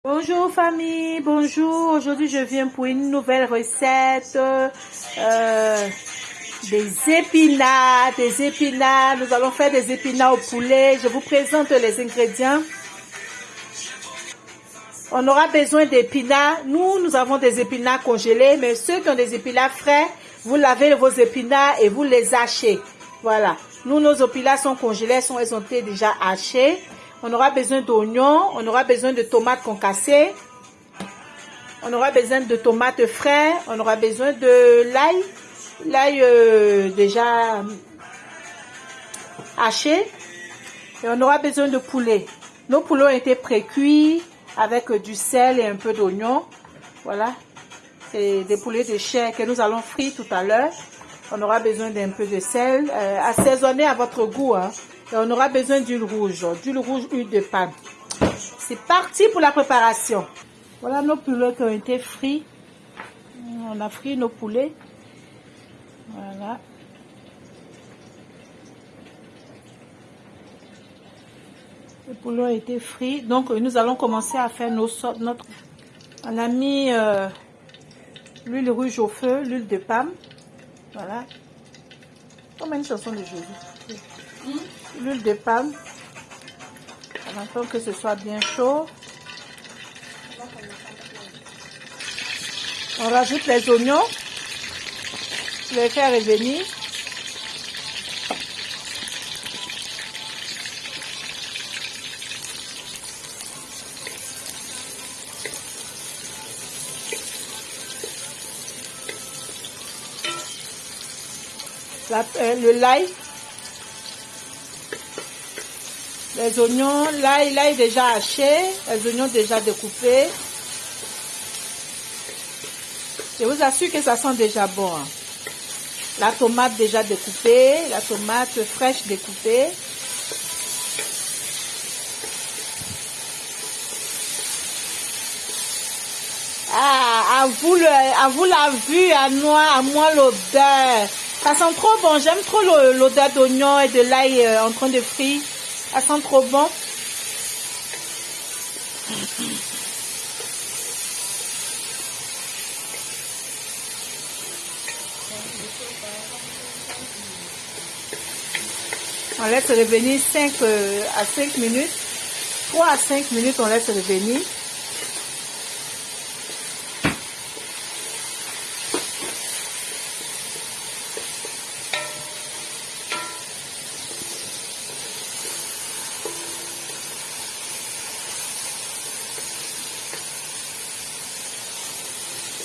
Bonjour famille, bonjour. Aujourd'hui je viens pour une nouvelle recette des épinards. Nous allons faire des épinards au poulet. Je vous présente les ingrédients. On aura besoin d'épinards. Nous avons des épinards congelés, mais ceux qui ont des épinards frais, vous lavez vos épinards et vous les hachez. Voilà. Nos épinards sont congelés, ils ont été déjà hachés. On aura besoin d'oignons, on aura besoin de tomates concassées, on aura besoin de tomates frais, on aura besoin de l'ail déjà haché, et on aura besoin de poulet. Nos poulets ont été pré-cuits avec du sel et un peu d'oignon. Voilà, c'est des poulets de chair que nous allons frire tout à l'heure. On aura besoin d'un peu de sel, assaisonné à votre goût, hein. Et on aura besoin d'huile rouge, huile de palme. C'est parti pour la préparation. Voilà nos poulets qui ont été frits. On a frit nos poulets. Voilà. Les poulets ont été frits. Donc nous allons commencer à faire notre... On a mis l'huile rouge au feu, l'huile de palme. Voilà. Comme une chanson de Jésus. L'huile de palme. On attend que ce soit bien chaud. On rajoute les oignons. Je vais faire revenir. Le l'ail. Les oignons, l'ail déjà haché, les oignons déjà découpés. Je vous assure que ça sent déjà bon. Hein. La tomate déjà découpée, la tomate fraîche découpée. Ah, à vous la vue, à moi l'odeur. Ça sent trop bon, j'aime trop l'odeur d'oignon et de l'ail en train de frire. Ça sent trop bon. On laisse revenir 5 à 5 minutes. 3 à 5 minutes, on laisse revenir.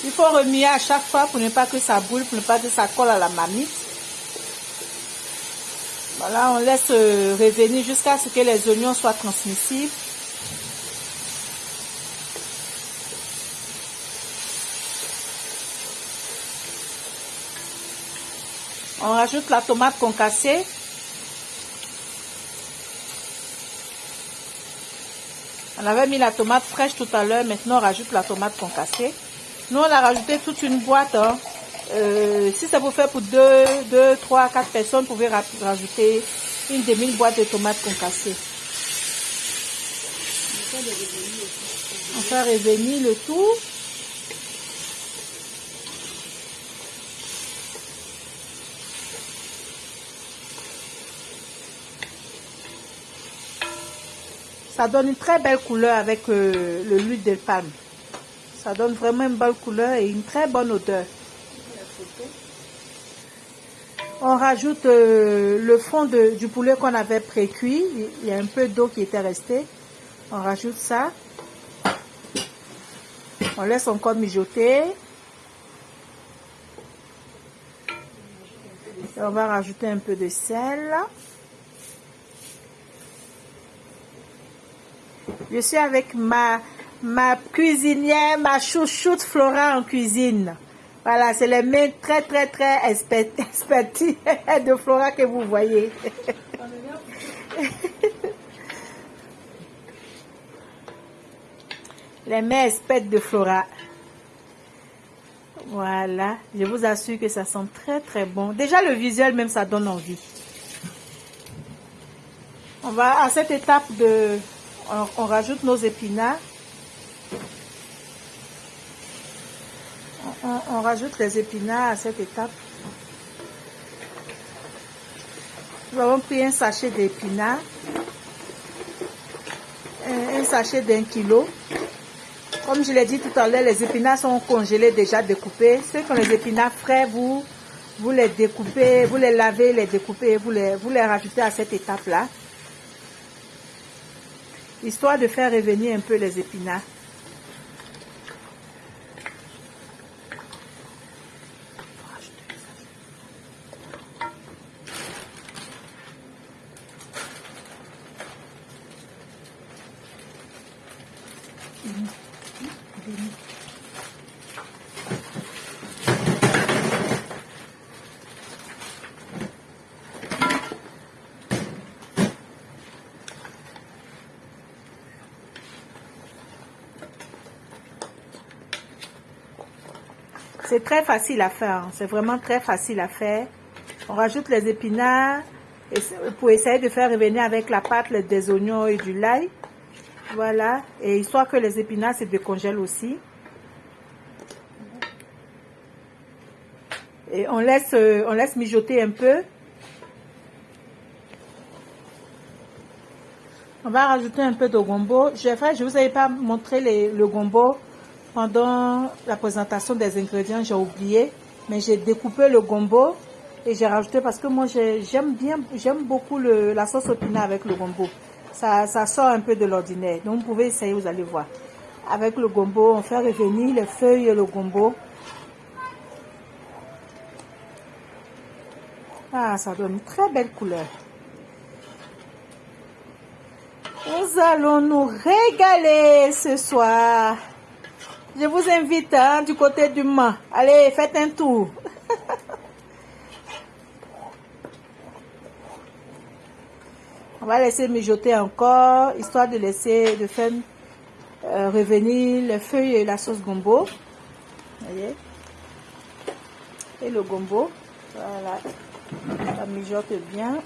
Il faut remuer à chaque fois pour ne pas que ça boule, pour ne pas que ça colle à la marmite. Voilà, on laisse revenir jusqu'à ce que les oignons soient transmissibles. On rajoute la tomate concassée. On avait mis la tomate fraîche tout à l'heure, maintenant on rajoute la tomate concassée. Nous, on a rajouté toute une boîte. Hein. Si ça vous fait pour 2, 3, 4 personnes, vous pouvez rajouter une demi-boîte de tomates concassées. On fait revenir le tout. Ça donne une très belle couleur avec l'huile de palme. Ça donne vraiment une belle couleur et une très bonne odeur. On rajoute le fond du poulet qu'on avait pré-cuit. Il y a un peu d'eau qui était restée. On rajoute ça. On laisse encore mijoter. Et on va rajouter un peu de sel. Je suis avec ma cuisinière, ma chouchoute Flora en cuisine. Voilà, c'est les mains très expertises de Flora que vous voyez. Les mains expertes de Flora. Voilà, je vous assure que ça sent très bon. Déjà le visuel même, ça donne envie. On va à cette étape on rajoute nos épinards. On rajoute les épinards à cette étape. Nous avons pris un sachet d'épinards, un sachet d'1 kilo. Comme je l'ai dit tout à l'heure, les épinards sont congelés, déjà découpés. Ceux qui ont les épinards frais, vous les découpez, vous les lavez, les découpez, vous les rajoutez à cette étape-là. Histoire de faire revenir un peu les épinards. C'est très facile à faire, c'est vraiment très facile à faire. On rajoute les épinards pour essayer de faire revenir avec la pâte des oignons et du l'ail. Voilà, et histoire que les épinards se décongèlent aussi. Et on laisse mijoter un peu. On va rajouter un peu de gombo. Je vous avais pas montré le gombo pendant la présentation des ingrédients, j'ai oublié. Mais j'ai découpé le gombo et j'ai rajouté parce que moi j'aime beaucoup la sauce au pinard avec le gombo. Ça sort un peu de l'ordinaire. Donc vous pouvez essayer, vous allez voir. Avec le gombo, on fait revenir les feuilles et le gombo. Ah, ça donne une très belle couleur. Nous allons nous régaler ce soir. Je vous invite du côté du Mans. Allez, faites un tour. On va laisser mijoter encore, histoire de faire revenir les feuilles et la sauce gombo. Voyez. Et le gombo. Voilà. Ça mijote bien.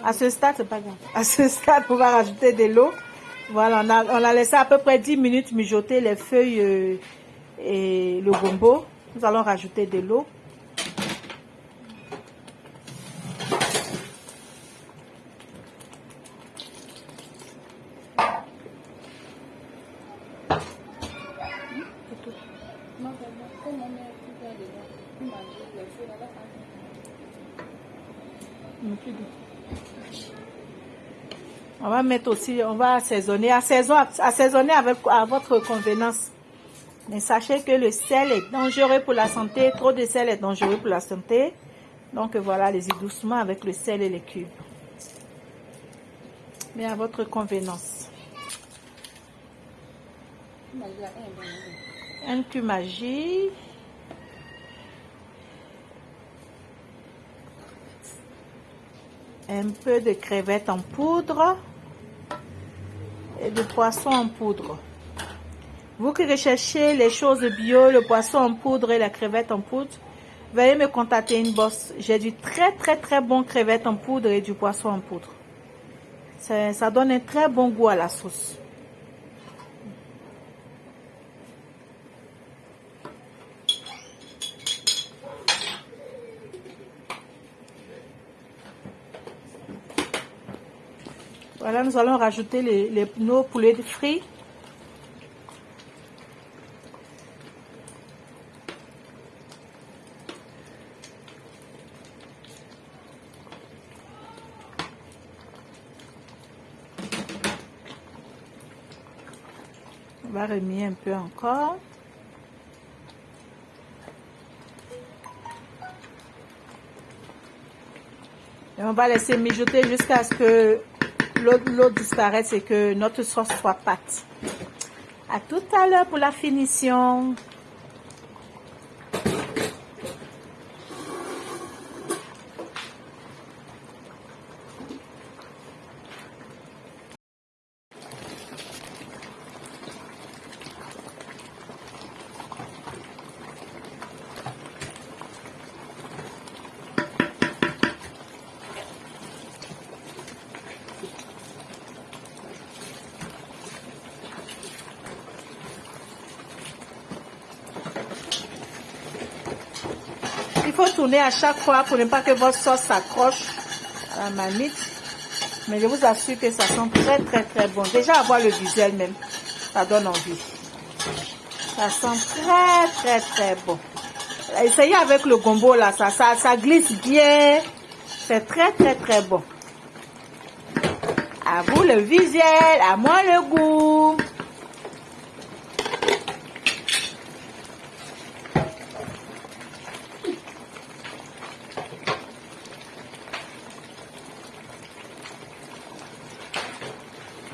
À ce stade, c'est pas grave. À ce stade, on va rajouter de l'eau. Voilà, on a laissé à peu près 10 minutes mijoter les feuilles et le gombo. Nous allons rajouter de l'eau. On va mettre aussi, on va assaisonner, assaisonner à votre convenance. Mais sachez que le sel est dangereux pour la santé, trop de sel est dangereux pour la santé. Donc voilà, allez-y doucement avec le sel et les cubes. Mais à votre convenance. Un cumagie. Un peu de crevettes en poudre et de poisson en poudre. Vous qui recherchez les choses bio, le poisson en poudre et la crevette en poudre, veuillez me contacter inbox. J'ai du très bon crevette en poudre et du poisson en poudre. Ça donne un très bon goût à la sauce. Voilà, nous allons rajouter nos poulets frits. On va remuer un peu encore. Et on va laisser mijoter jusqu'à ce que l'eau disparaisse et que notre sauce soit pâte. À tout à l'heure pour la finition. tourner à chaque fois pour ne pas que votre sauce s'accroche à la marmite. Mais je vous assure que ça sent très très très bon. Déjà avoir le visuel même, ça donne envie. Ça sent très très très bon. Essayez avec le gombo là, ça glisse bien. C'est très très très bon. À vous le visuel, à moi le goût.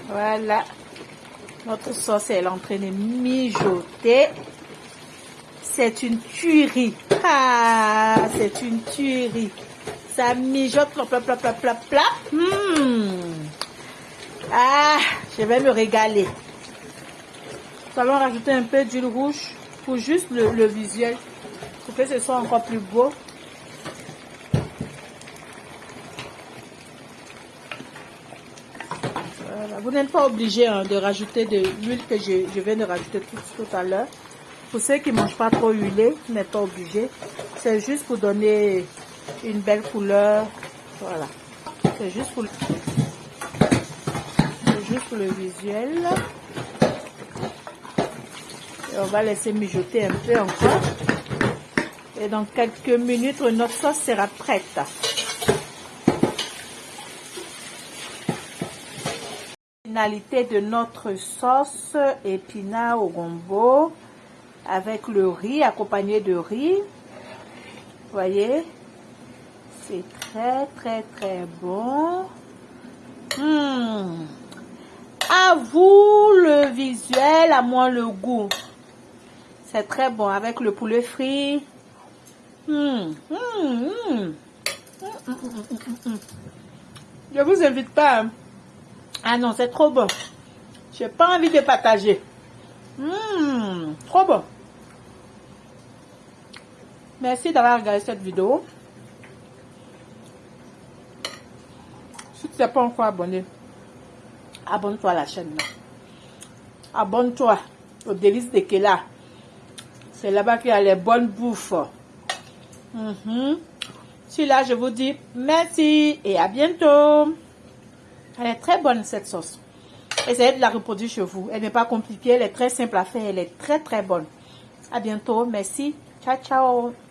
Voilà. Notre sauce est en train de mijoter. C'est une tuerie. Ah, c'est une tuerie. Ça mijote, plop, plop, plop, plop, plop, plop. Ah, je vais me régaler. Nous allons rajouter un peu d'huile rouge pour juste le visuel, pour que ce soit encore plus beau. Voilà. Vous n'êtes pas obligé de rajouter de l'huile que je viens de rajouter tout à l'heure. Pour ceux qui ne mangent pas trop huilé, vous n'êtes pas obligé. C'est juste pour donner une belle couleur. Voilà. C'est juste pour le visuel. Et on va laisser mijoter un peu encore. Et dans quelques minutes, notre sauce sera prête. Finalité de notre sauce épinard au gombo avec le riz, accompagné de riz. Vous voyez, c'est très très très bon. À vous le visuel, à moi le goût. C'est très bon avec le poulet frit. Je vous invite pas. Hein. Ah non, c'est trop bon. J'ai pas envie de partager. Trop bon. Merci d'avoir regardé cette vidéo. Si tu n'es pas encore abonné, abonne-toi à la chaîne. Abonne-toi au Délices de Kela. C'est là-bas qu'il y a les bonnes bouffes. Si là, je vous dis merci et à bientôt. Elle est très bonne cette sauce. Essayez de la reproduire chez vous. Elle n'est pas compliquée, elle est très simple à faire. Elle est très très bonne. À bientôt. Merci. Ciao, ciao.